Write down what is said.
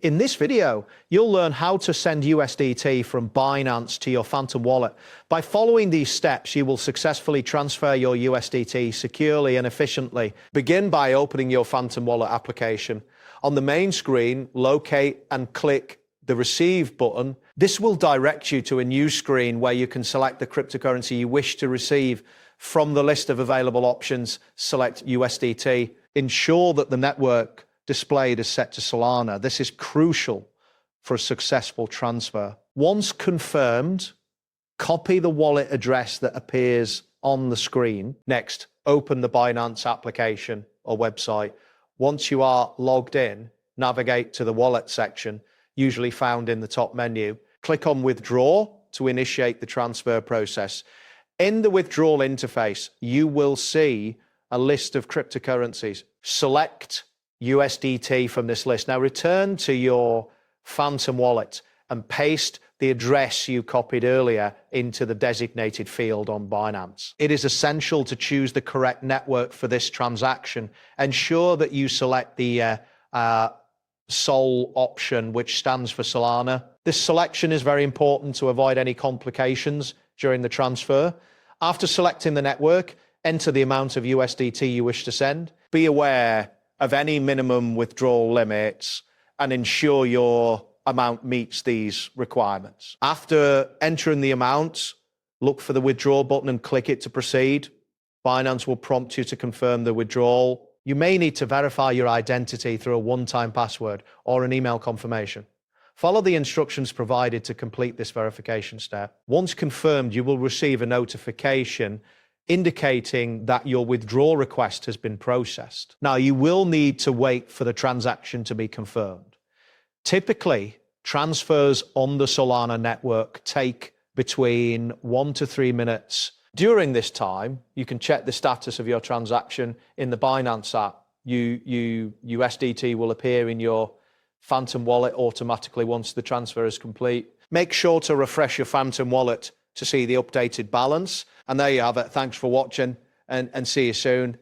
In this video, you'll learn how to send USDT from Binance to your Phantom wallet. By following these steps, you will successfully transfer your USDT securely and efficiently. Begin by opening your Phantom wallet application. On the main screen, locate and click the Receive button. This will direct you to a new screen where you can select the cryptocurrency you wish to receive. From the list of available options, select USDT. Ensure that the network displayed is set to Solana. This is crucial for a successful transfer. Once confirmed, copy the wallet address that appears on the screen. Next, open the Binance application or website. Once you are logged in, navigate to the wallet section, usually found in the top menu. Click on Withdraw to initiate the transfer process. In the withdrawal interface, you will see a list of cryptocurrencies. Select USDT from this list. Now return to your Phantom wallet and paste the address you copied earlier into the designated field on Binance. It is essential to choose the correct network for this transaction. Ensure that you select the Sol option, which stands for Solana. This selection is very important to avoid any complications during the transfer. After selecting the network, enter the amount of USDT you wish to send. Be aware of any minimum withdrawal limits and ensure your amount meets these requirements. After entering the amount, look for the withdraw button and click it to proceed. Binance will prompt you to confirm the withdrawal. You may need to verify your identity through a one-time password or an email confirmation. Follow the instructions provided to complete this verification step. Once confirmed, you will receive a notification indicating that your withdrawal request has been processed. Now, you will need to wait for the transaction to be confirmed. Typically, transfers on the Solana network take between 1 to 3 minutes. During this time, you can check the status of your transaction in the Binance app. USDT will appear in your Phantom wallet automatically once the transfer is complete. Make sure to refresh your Phantom wallet to see the updated balance. And there you have it. Thanks for watching and see you soon.